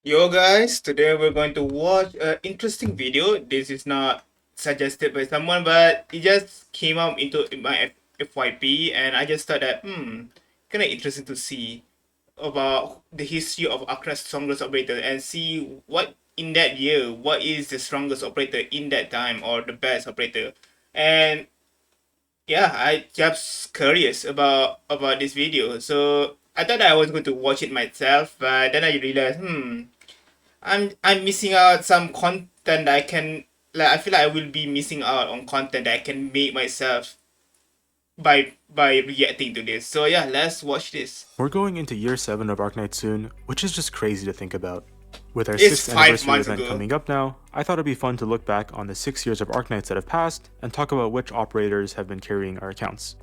Yo guys, today we're going to watch an interesting video. This is not suggested by someone, but it just came out into my FYP and I just thought that, kind of interesting to see about the history of Arknights' strongest operator and see what in that year, what is the strongest operator in that time or the best operator. And yeah, I just curious about this video. So I thought I was going to watch it myself, but then I realized, I'm missing out some content I can like I feel like I will be missing out on content that I can make myself by reacting to this. So yeah, let's watch this. We're going into year 7 of Arknights soon, which is just crazy to think about. With our It's 6th five anniversary months event ago. coming up now, I thought it'd be fun to look back on the 6 years of Arknights that have passed and talk about which operators have been carrying our accounts.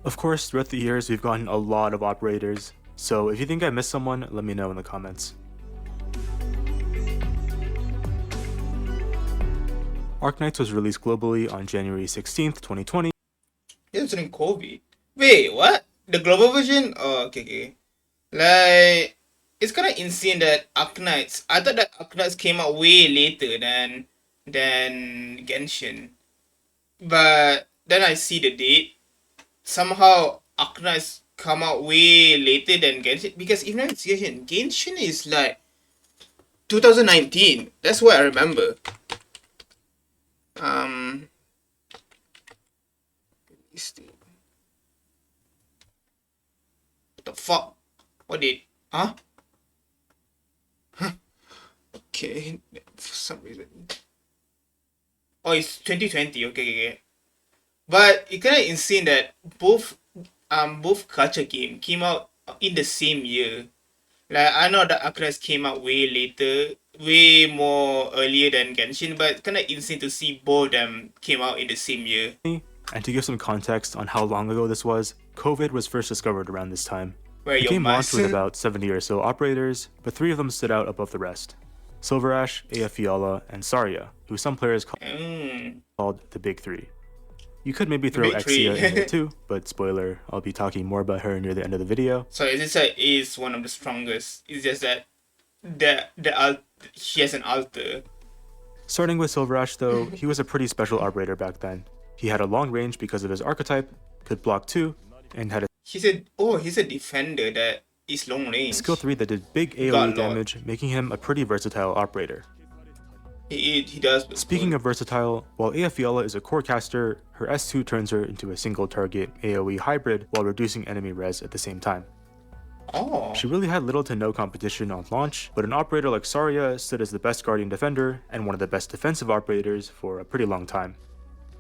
Of course, throughout the years we've gotten a lot of operators, so if you think I missed someone, let me know in the comments. Arknights was released globally on January 16th, 2020. It's during COVID. Wait, what? The global version? Oh, okay. Like, it's kind of insane that Arknights. I thought that Arknights came out way later than Genshin, but then I see the date. Somehow Arknights come out way later than Genshin because if not it's Genshin is like 2019. That's what I remember. Um, what the fuck? What did? Huh? Okay, for some reason. Oh, it's 2020. Okay. But it kind of insane that both culture game came out in the same year. Like I know that Arknights came out way later, way more earlier than Genshin, but kind of insane to see both of them came out in the same year. And to give some context on how long ago this was, COVID was first discovered around this time. Where The your game launched mask? with about 70 or so operators, but 3 of them stood out above the rest. Silver Ash, Ea Fiala, and Saria, who some players called the Big Three. You could maybe throw Big Three. Exia in there too, but spoiler, I'll be talking more about her near the end of the video. So this is one of the strongest. It's just that she has an altar. Starting with Silver Ash though, he was a pretty special operator back then. He had a long range because of his archetype, could block 2, and had a He's a defender that is long range. skill 3 that did big AoE damage, making him a pretty versatile operator. He does. Speaking of versatile, while Ea Fiala is a core caster, her S2 turns her into a single target AoE hybrid while reducing enemy res at the same time. Oh. She really had little to no competition on launch, but an operator like Saria stood as the best guardian defender and one of the best defensive operators for a pretty long time.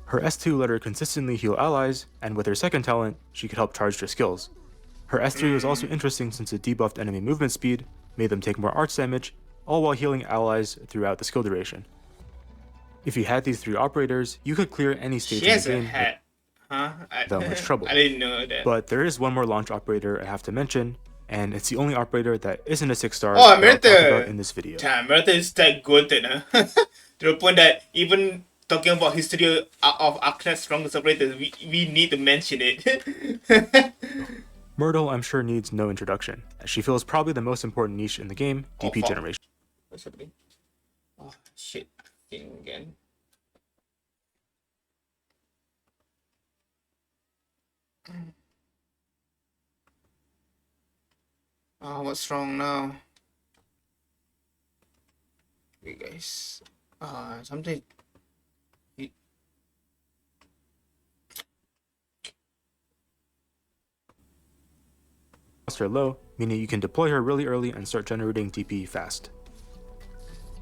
Her S2 let her consistently heal allies, and with her second talent, she could help charge their skills. Her S3 was also interesting since it debuffed enemy movement speed, made them take more arch damage, all while healing allies throughout the skill duration. If you had these 3 operators, you could clear any stage in the game without much trouble. I didn't know that. But there is one more launch operator I have to mention, and it's the only operator that isn't a 6-star Oh, that I'll talk about in this video. Damn, Merta is that good, to the point that even talking about history of Arknights' strongest operators, we need to mention it. Myrtle, I'm sure, needs no introduction, as she fills probably the most important niche in the game, DP generation. What's happening? Oh, shit. Again. Oh, what's wrong now? Wait, guys. Something. Costs are low, meaning you can deploy her really early and start generating DP fast.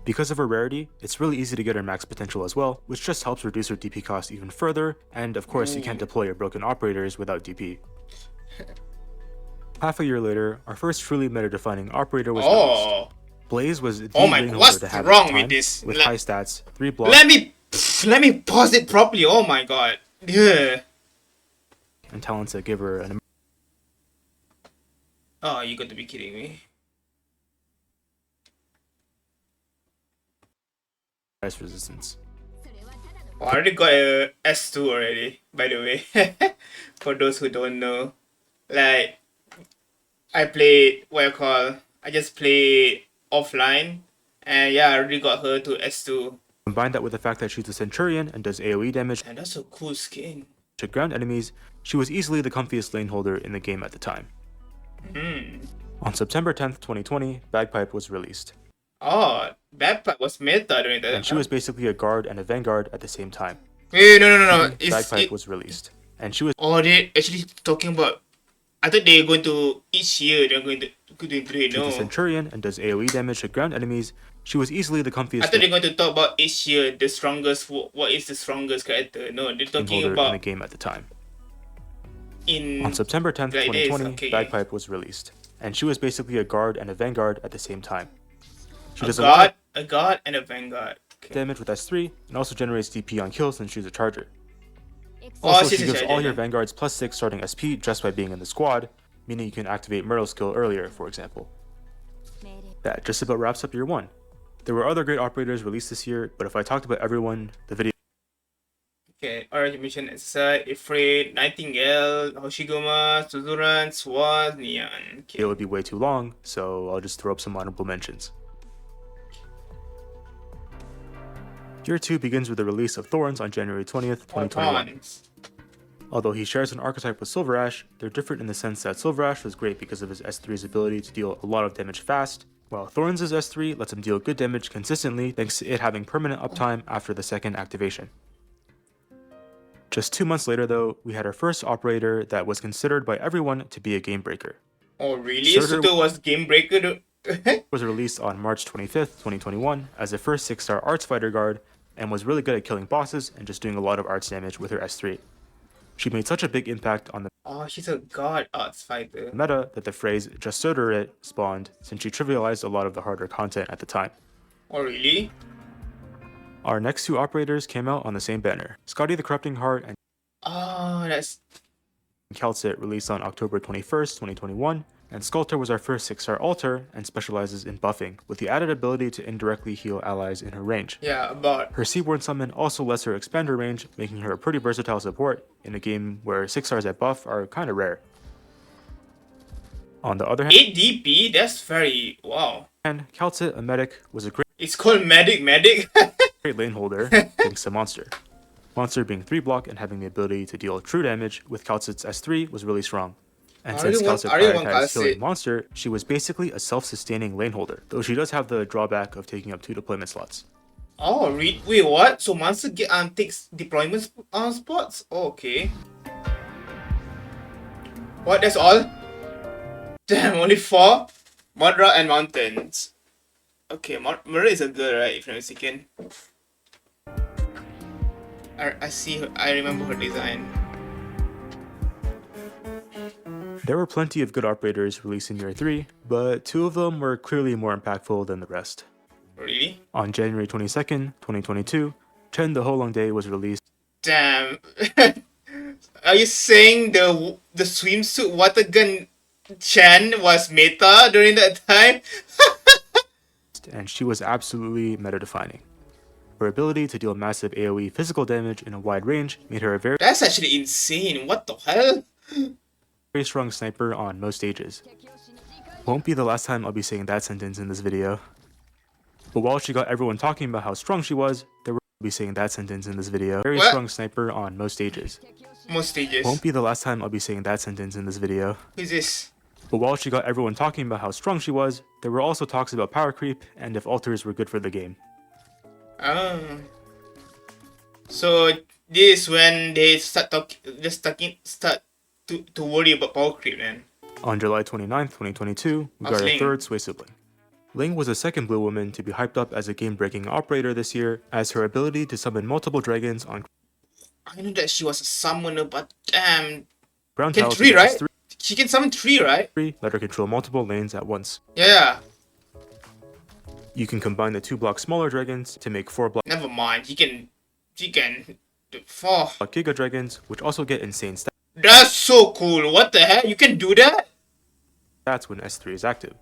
Because of her rarity, it's really easy to get her max potential as well, which just helps reduce her DP cost even further, and of course you can't deploy your broken operators without DP. Half a year later, our first truly meta-defining operator was released. Blaze was the ring holder to have at the time, with high stats, 3 blocks. Let me pause it properly. Oh my god. Yeah. And talents that give her an. Oh, you got to be kidding me. Resistance. Oh, I already got a S2 already, by the way. For those who don't know. Like, I just play offline. And yeah, I already got her to S2. Combine that with the fact that she's a Centurion and does AoE damage And that's a cool skin. to ground enemies, she was easily the comfiest lane holder in the game at the time. On September 10th, 2020, Bagpipe was released. Oh, Bagpipe was meta during that. And she was basically a guard and a vanguard at the same time. Wait, no. Bagpipe was released. And she was Oh, they actually talking about. I thought they were going to each year. They're going to do she's a Centurion and does AoE damage to ground enemies. She was easily the comfiest I thought they're going to talk about each year the strongest. What is the strongest character? No, they're talking holder about in the game at the time. in. On September 10th, like this, 2020, okay. Bagpipe was released. And she was basically a guard and a vanguard at the same time. She A does a lot guard, and a vanguard. of damage with S3 and also generates DP on kills since she's a charger. Oh, Also, she's she a gives charger, all your yeah. vanguards +6 starting SP just by being in the squad, meaning you can activate Myrtle's skill earlier, for example. That just about wraps up year 1. There were other great operators released this year, but if I talked about everyone, the video Okay, Orange Mission Exercise, Ifrit, Nightingale, Hoshiguma, Suzuran, Swaz, Neon. Okay. would be way too long, so I'll just throw up some honorable mentions. Year 2 begins with the release of Thorns on January 20th, 2021. Pawns. Although he shares an archetype with Silver Ash, they're different in the sense that Silver Ash was great because of his S3's ability to deal a lot of damage fast, while Thorns' S3 lets him deal good damage consistently thanks to it having permanent uptime after the second activation. Just 2 months later though, we had our first operator that was considered by everyone to be a game breaker. Oh, really? Surtur Suto was game breaker. Was released on March 25th, 2021 as the first 6-star arts fighter guard and was really good at killing bosses and just doing a lot of arts damage with her S3. She made such a big impact on the Oh, she's a god arts fighter. meta that the phrase just Surtur it spawned since she trivialized a lot of the harder content at the time. Oh, really? Our next 2 operators came out on the same banner. Scotty the Corrupting Heart and Oh, that's. Calcit released on October 21st, 2021, and Sculptor was our first 6-star altar and specializes in buffing, with the added ability to indirectly heal allies in her range. Yeah, about. Her Seaborn summon also lets her expand her range, making her a pretty versatile support in a game where 6-stars at buff are kinda rare. On the other 8 DP? That's very. Wow. hand, Calcit, a medic, was a It's called Medic. great lane holder thanks to Monster. Monster being 3 block and having the ability to deal true damage with Calcit's S3 was really strong. And since Calcit prioritized killing Monster, she was basically a self-sustaining lane holder, though she does have the drawback of taking up 2 deployment slots. Oh, wait, what? So Monster takes deployment spots? Oh, okay. What? That's all? Damn, only 4? Modra and Mountains. Okay, Murray is a girl, right? If I'm not mistaken. I see her. I remember her design. There were plenty of good operators released in year 3, but 2 of them were clearly more impactful than the rest. Really? On January 22nd, 2022, Chen the Holong Day was released. Damn. Are you saying the swimsuit water gun Chen was meta during that time? And she was absolutely meta-defining. Her ability to deal massive AoE physical damage in a wide range made her a very That's actually insane. What the hell? strong sniper on most stages. Won't be the last time I'll be saying that sentence in this video. But while she got everyone talking about how strong she was, there were be saying that sentence in this video. Very What? strong sniper on most stages. Most stages. Won't be the last time I'll be saying that sentence in this video. Who's this? But while she got everyone talking about how strong she was, there were also talks about power creep and if altars were good for the game. Oh. So this is when they start to worry about power creep then. On July 29th, 2022, we got our Ling. 3rd Sway sibling. Ling was the second blue woman to be hyped up as a game-breaking operator this year, as her ability to summon multiple dragons on I knew that she was a summoner, but damn. ground Can tiles 3, with right? S3 She can summon 3, right? let her control multiple lanes at once. Yeah. You can combine the 2-block smaller dragons to make 4-block Never mind. She can do 4. Giga dragons, which also get insane That's so cool. What the heck? You can do that? stats when S3 is active.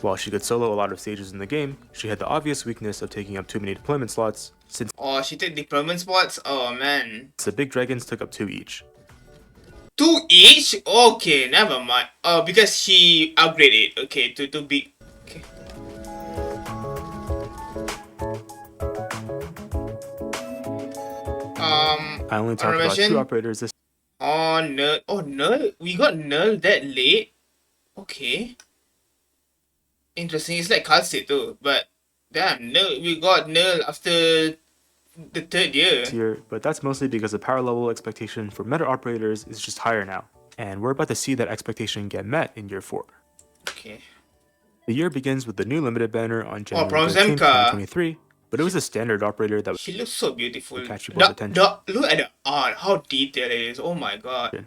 While she could solo a lot of stages in the game, she had the obvious weakness of taking up too many deployment slots, since Oh, she take deployment spots? Oh man. the big dragons took up 2 each. 2 each? Okay, never mind. Oh, because she upgraded. Okay, to big. Okay. I only talk about 2 Animation. operators this Oh, nerd. Oh, nerd. We got nerd that late? Okay. Interesting. It's like Kalse too. But, damn, nerd. We got nerd after the 3rd year. year, but that's mostly because the power level expectation for meta operators is just higher now, and we're about to see that expectation get met in year 4. Okay. The year begins with the new limited banner on January from 13th, Zemka. 2023, but it was a standard operator that She looks so beautiful. would catch people's attention. Look at the art. How detailed it is. Oh my god.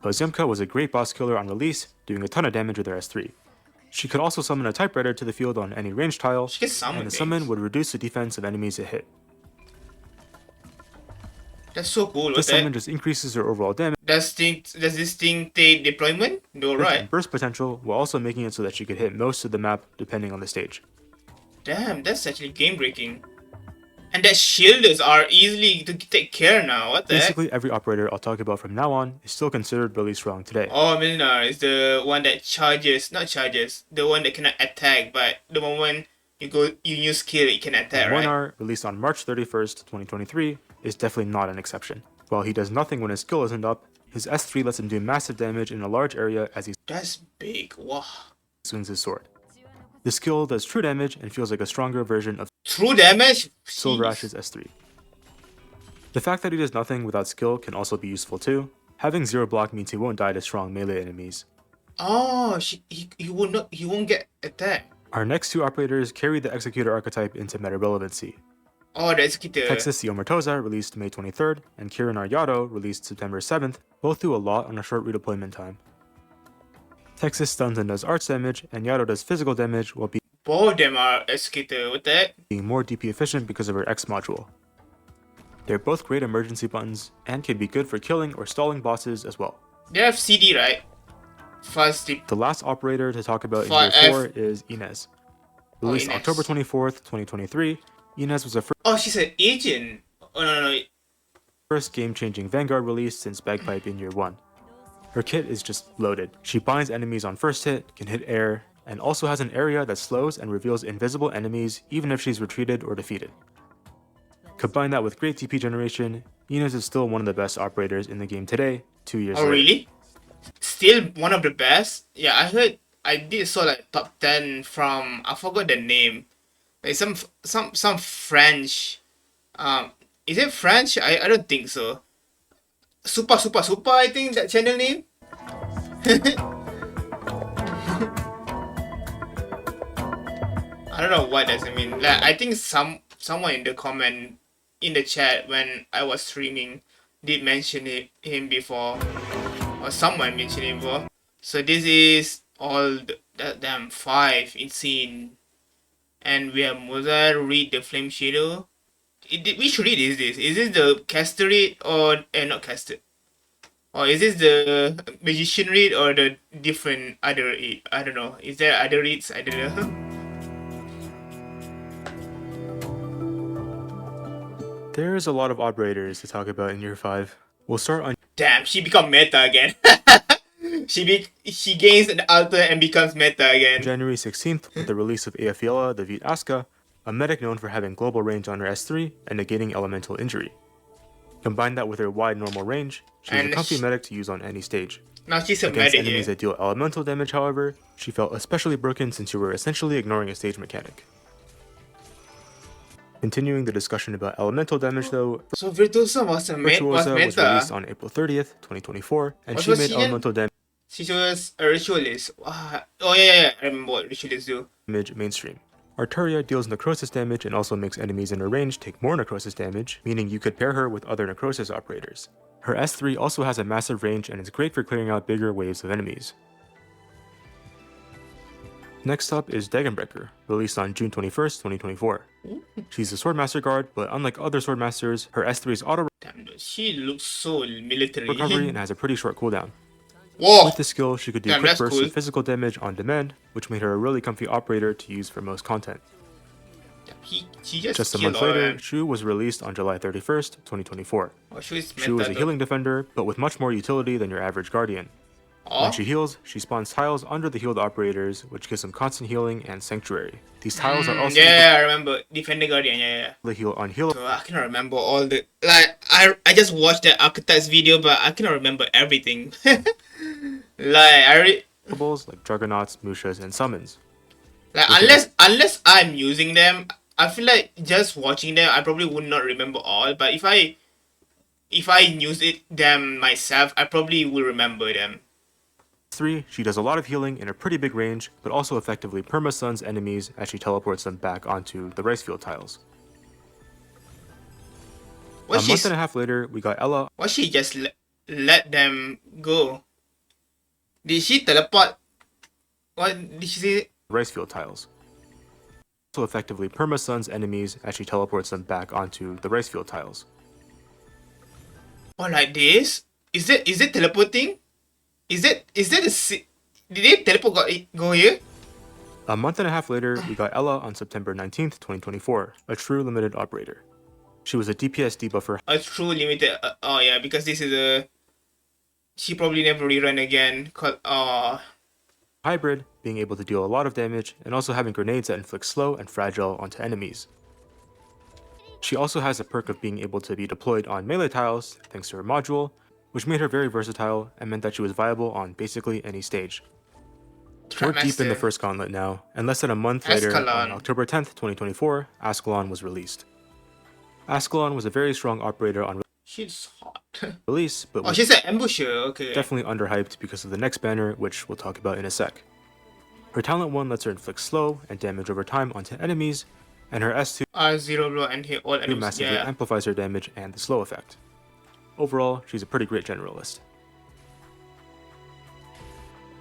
Zemka was a great boss killer on release, doing a ton of damage with her S3. She could also summon a typewriter to the field on any ranged tile, She can summon and the things. summon would reduce the defense of enemies it hit. That's so cool. This summon just increases her overall damage. Does this thing take deployment? No, right? And burst potential, while also making it so that she could hit most of the map depending on the stage. Damn, that's actually game breaking. And that shielders are easily to take care now. What the Basically, every operator I'll talk about from now on is still considered really strong today. Oh, Milinar is the one that the one that cannot attack, but the moment you use skill, it can attack, right? Milinar, released on March 31st, 2023, is definitely not an exception. While he does nothing when his skill isn't up, his S3 lets him do massive damage in a large area as he That's big. Wow. swings his sword. The skill does true damage and feels like a stronger version of True damage? Silver Jeez. Ash's S3. The fact that he does nothing without skill can also be useful too. Having 0 block means he won't die to strong melee enemies. Oh, he won't get attacked. Our next 2 operators carry the Executor archetype into meta relevancy. Oh, that's good. Texas Yomertoza, released May 23rd, and Kirin Yato, released September 7th, both do a lot on a short redeployment time. Texas stuns and does arch damage, and Yato does physical damage while Both of them are executor. What that? being more DP efficient because of her X module. They're both great emergency buttons, and can be good for killing or stalling bosses as well. They have CD, right? Fast dip. The last operator to talk about in For year 4 is Inez. Released Inez. October 24th, 2023, Inez was the Oh, she's an agent. Oh no. first game-changing Vanguard release since Bagpipe in year 1. Her kit is just loaded. She binds enemies on first hit, can hit air, and also has an area that slows and reveals invisible enemies even if she's retreated or defeated. Combine that with great TP generation, Inez is still one of the best operators in the game today, 2 years Oh later. really? Still one of the best? Yeah, I heard. I did saw like top 10 from, I forgot the name. Like some French. Is it French? I don't think so. Super, I think that channel name. I don't know what does it mean. Like, I think someone in the comment in the chat when I was streaming did mention him before, or someone mentioned him before. So this is all the damn 5 insane, and we have Mozart read the Flame Shadow. Which read is this? Is this the caster read or not caster? Or is this the magician read or the different other read? I don't know. Is there other reads? I don't know. There's a lot of operators to talk about in year 5. We'll start on Damn, she become meta again. she gains an alter and becomes meta again. January 16th with the release of Aofiela, the Vite Aska, a medic known for having global range on her S3 and negating elemental injury. Combine that with her wide normal range, she's And a comfy medic to use on any stage. Now she's a Against medic. enemies that deal elemental damage, however, she felt especially broken since you were essentially ignoring a stage mechanic. Continuing the discussion about elemental damage though, So Virtuosa was Virtuosa was meta. released on April 30th, 2024, and What she was made she then? elemental She was a ritualist. Oh yeah. I remember what ritualists do. damage mainstream. Arturia deals necrosis damage and also makes enemies in her range take more necrosis damage, meaning you could pair her with other necrosis operators. Her S3 also has a massive range and is great for clearing out bigger waves of enemies. Next up is Dagonbreaker, released on June 21st, 2024. She's a Swordmaster guard, but unlike other Swordmasters, her S3's auto Damn, dude, she looks so military. recovery and has a pretty short cooldown. Whoa! With this skill, she could do Damn, quick that's bursts cool. of physical damage on demand, which made her a really comfy operator to use for most content. She just Just a killed month all later, them. Shu was released on July 31st, 2024. Oh, she is Shu was a meta. healing defender, but with much more utility than your average guardian. When Oh. she heals, she spawns tiles under the healed operators, which gives them constant healing and sanctuary. These tiles are also Yeah, I remember. Defender Guardian, yeah. able to heal unhealable So I cannot remember all the I just watched the Arknights video, but I cannot remember everything. like Juggernauts, Mushas, and Summons. Like With your unless I'm using them, I feel like just watching them, I probably would not remember all. But if I use them myself, I probably will remember them. 3, she does a lot of healing in a pretty big range, but also effectively perma-stuns enemies as she teleports them back onto the rice field tiles. A month and a half later, we got Ella. Why she just let them go? Did she teleport? What did she say? Rice field tiles. Also effectively perma-stuns enemies as she teleports them back onto the rice field tiles. Oh, like this? Is it teleporting? Is that did they teleport go here? A month and a half later, we got Ella on September 19th, 2024, a true limited operator. She was a DPS debuffer. A true limited. Oh yeah, because this is a. She probably never rerun again. Hybrid, being able to deal a lot of damage, and also having grenades that inflict slow and fragile onto enemies. She also has a perk of being able to be deployed on melee tiles thanks to her module, which made her very versatile and meant that she was viable on basically any stage. We're deep in the first gauntlet now, and less than a month later, on October 10th, 2024, Ascalon was released. Ascalon was a very strong operator on She's hot. release, but she's an ambusher, okay. Definitely underhyped because of the next banner, which we'll talk about in a sec. Her talent 1 lets her inflict slow and damage over time onto enemies, and her S2 zero blow and hit all enemies. massively amplifies her damage and the slow effect. Overall, she's a pretty great generalist.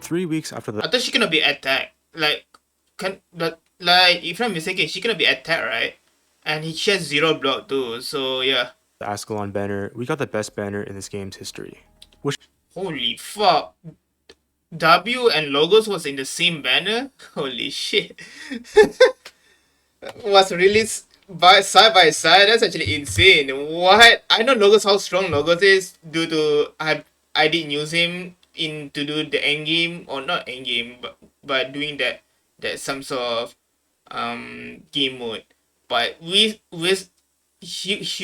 3 weeks after the I thought she gonna be attacked. If I'm mistaken, she gonna be attacked, right? And she has zero block too, so yeah. the Ascalon banner, we got the best banner in this game's history. Holy fuck. W and Logos was in the same banner? Holy shit. Was released side by side? That's actually insane. What? I know Logos, how strong Logos is due to I didn't use him to do the end game, or not end game, but doing that some sort of game mode. But she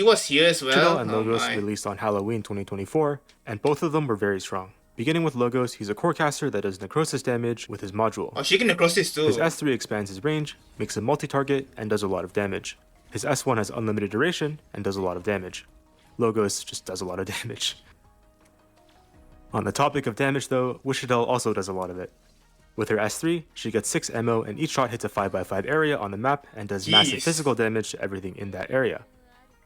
was here as well. Wichita and Logos released on Halloween 2024, and both of them were very strong. Beginning with Logos, he's a core caster that does necrosis damage with his module. Oh, she can necrosis too. His S3 expands his range, makes him multi-target, and does a lot of damage. His S1 has unlimited duration and does a lot of damage. Logos just does a lot of damage. On the topic of damage though, Wichita also does a lot of it. With her S3, she gets 6 ammo and each shot hits a 5x5 area on the map and does massive physical damage to everything in that area.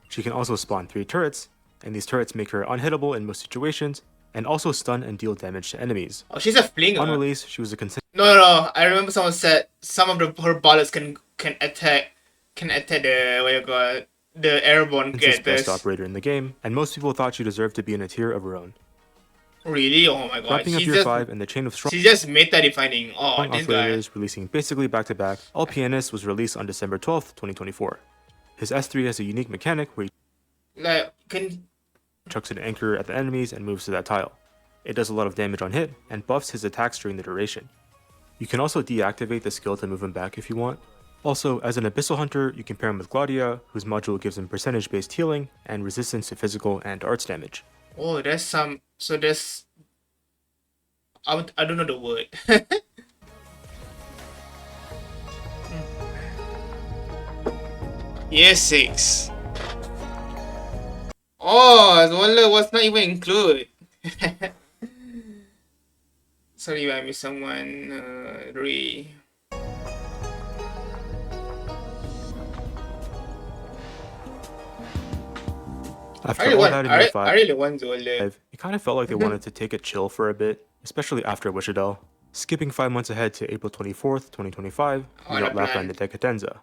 She can also spawn 3 turrets, and these turrets make her unhittable in most situations, and also stun and deal damage to enemies. Oh, she's a flinger. On release, she was a No. I remember someone said some of her bullets can attack the airborne characters. Best operator in the game, and most people thought she deserved to be in a tier of her own. Really? Oh my god. Wrapping up Tier 5 and the chain of strong she's just meta-defining. Oh, this operators guy. releasing basically back-to-back. All Pianist was released on December 12th, 2024. His S3 has a unique mechanic where he chucks an anchor at the enemies and moves to that tile. It does a lot of damage on hit, and buffs his attacks during the duration. You can also deactivate the skill to move him back if you want. Also, as an Abyssal Hunter, you can pair him with Gladia, whose module gives him percentage-based healing and resistance to physical and arts damage. Oh, there's some... So there's... I don't know the word. Year 6. Oh, the one was not even included. Sorry if I missed someone. Re. After all that in Year 5, I really want to live. it kind of felt like they wanted to take a chill for a bit, especially after Wichita. Skipping 5 months ahead to April 24th, 2025, we got Lapland de Decadenza.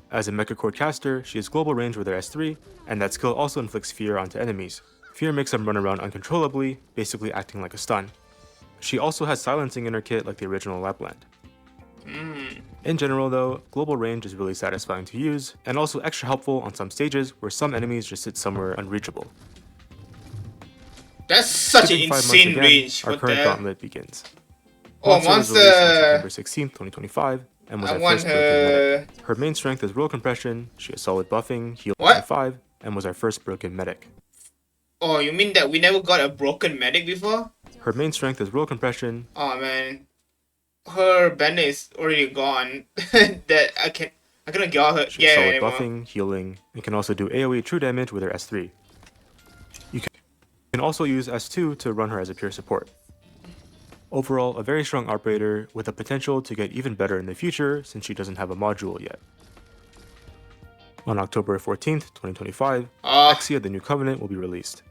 As a Mecha Core caster, she has global range with her S3, and that skill also inflicts fear onto enemies. Fear makes them run around uncontrollably, basically acting like a stun. She also has silencing in her kit like the original Lapland. In general though, global range is really satisfying to use, and also extra helpful on some stages where some enemies just sit somewhere unreachable. That's such an Skipping 5 months insane again, range. our What the current hell? gauntlet begins. Oh, Monster was released on monster! September 16th, 2025, and was I our want first broken medic. her. Her main strength is roll compression, she has solid buffing, healing What? 5, and was our first broken medic. Oh, you mean that we never got a broken medic before? Her main strength is roll compression, Oh man, her bandit is already gone. That I cannot she has get her solid anymore. buffing, healing, and can also do AoE true damage with her S3. You can also use S2 to run her as a pure support. Overall, a very strong operator with the potential to get even better in the future since she doesn't have a module yet. On October 14th, 2025, Oh, Exia the New Covenant will be released.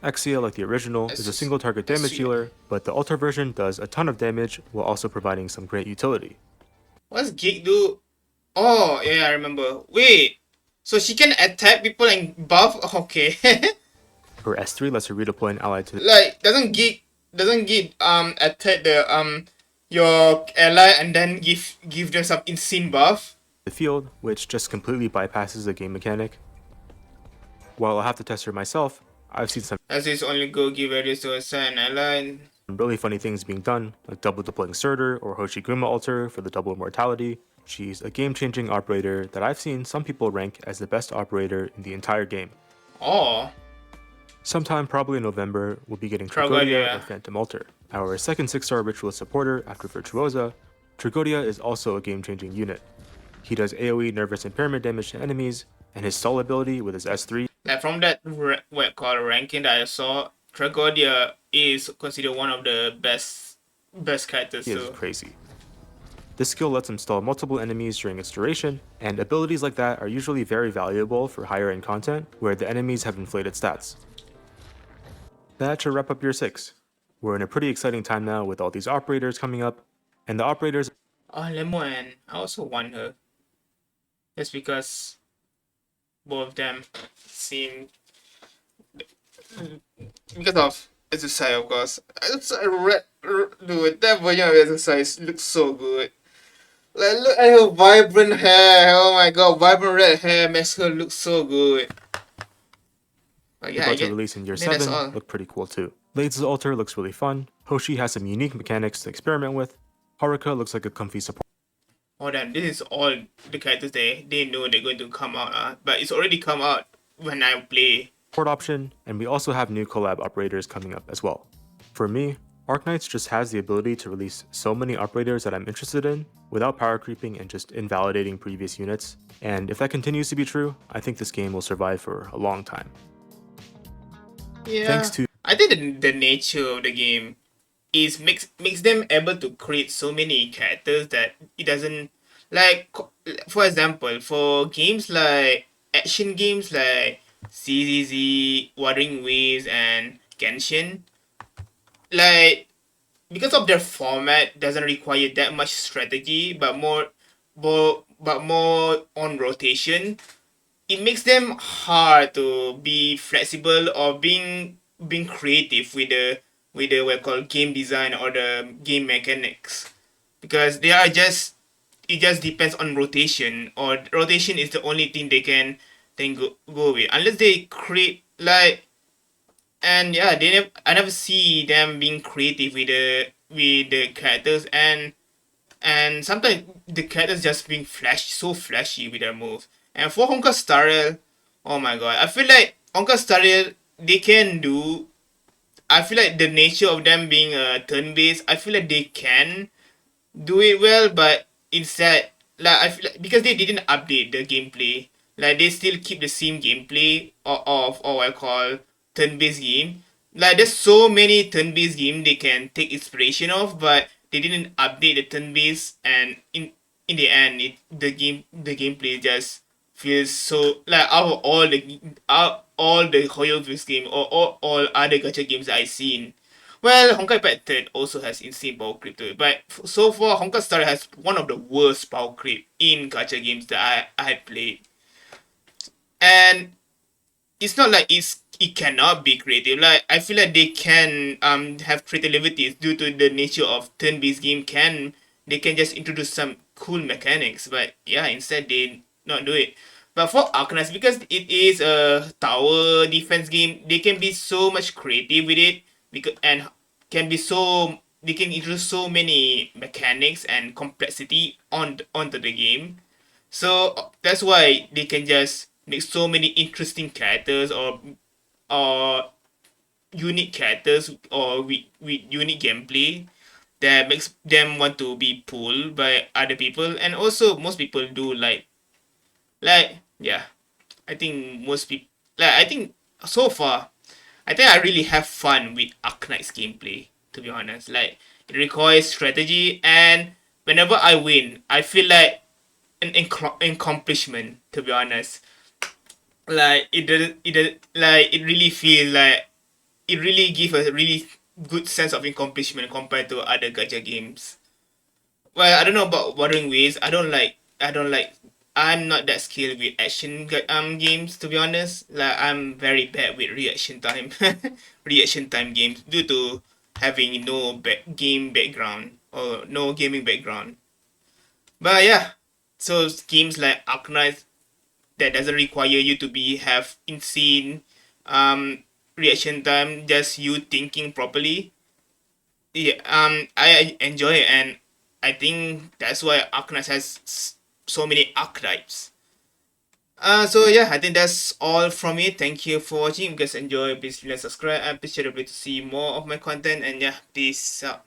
Exia, like the original, is a single target damage healer, but the Altar version does a ton of damage while also providing some great utility. what's Geek do? Oh, yeah, I remember. Wait, so she can attack people and buff? Okay. Her S3 lets her redeploy an ally to Like, doesn't Geek attack the your ally and then give them some insane buff? the field, which just completely bypasses the game mechanic. While I'll have to test her myself, I've seen some As is only go give areas to a certain ally. really funny things being done, like double deploying Surtur or Hoshiguma Altar for the double immortality. She's a game-changing operator that I've seen some people rank as the best operator in the entire game. Oh, Sometime probably in November, we'll be getting Tragodia. Tragodia or Phantom Altar. Our second 6-star Ritualist supporter after Virtuosa, Tragodia is also a game-changing unit. He does AoE nervous impairment damage to enemies, and his stall ability with his S3 Like from that what called ranking that I saw, Tragodia is considered one of the best characters is too. crazy. This skill lets him stall multiple enemies during its duration, and abilities like that are usually very valuable for higher end content where the enemies have inflated stats. That should wrap up year 6. We're in a pretty exciting time now with all these operators coming up, and the operators Oh, Lemon. I also want her. Just because both of them seem because of exercise, of course. Dude, that version of exercise looks so good. Like, look at her vibrant hair. Oh my god, vibrant red hair makes her look so good. But yeah, about to release in year 7 look pretty cool too. Lades' Altar looks really fun, Hoshi has some unique mechanics to experiment with, Haruka looks like a comfy support Oh damn, this is all the characters they know they're going to come out, but it's already come out when I play. option, and we also have new collab operators coming up as well. For me, Arknights just has the ability to release so many operators that I'm interested in without power creeping and just invalidating previous units, and if that continues to be true, I think this game will survive for a long time. Yeah, Thanks to I think the nature of the game is makes them able to create so many characters that it doesn't like. For example, for games like action games like CZZ, Wuthering Waves, and Genshin, like because of their format doesn't require that much strategy, but more on rotation. It makes them hard to be flexible or being creative with the what called game design or the game mechanics because they are just it just depends on rotation or rotation is the only thing they can then go with unless they create like and yeah I never see them being creative with the characters and sometimes the characters just being so flashy with their moves. And for Honka Star Rail, oh my god, I feel like Honka Star Rail they can do. I feel like the nature of them being turn based, I feel like they can do it well, but instead, like I feel like because they didn't update the gameplay, like they still keep the same gameplay of what I call turn based game. Like there's so many turn based game they can take inspiration of, but they didn't update the turn based, and in the end, the gameplay just feels so like all the Hoyo game or all other gacha games that I've seen. Well, Honkai Impact 3 also has insane power creep to it, but so far Honkai Star has one of the worst power creep in gacha games that I had played. And it's not like it cannot be creative. Like I feel like they can have creativity due to the nature of turn-based game they can just introduce some cool mechanics, but yeah, instead they not do it. But for Arknights, because it is a tower defense game, they can be so much creative with it, because and can be so they can introduce so many mechanics and complexity onto the game. So that's why they can just make so many interesting characters, or unique characters, or with unique gameplay that makes them want to be pulled by other people. And also most people do yeah, I think most people, I think so far, I think I really have fun with Arknights gameplay, to be honest. Like, it requires strategy, and whenever I win, I feel like an accomplishment, to be honest. Like, it really feels like, it really gives a really good sense of accomplishment compared to other gacha games. Well, I don't know about Wuthering Waves. I'm not that skilled with games, to be honest. Like, I'm very bad with reaction time reaction time games, due to having no game background, or no gaming background. But yeah, so games like Arknights that doesn't require you to be have insane reaction time, just you thinking properly. Yeah, I enjoy it, and I think that's why Arknights has so many archetypes. So yeah, I think that's all from me. Thank you for watching. If you guys enjoy, please subscribe and please share the video to see more of my content. And yeah, peace out.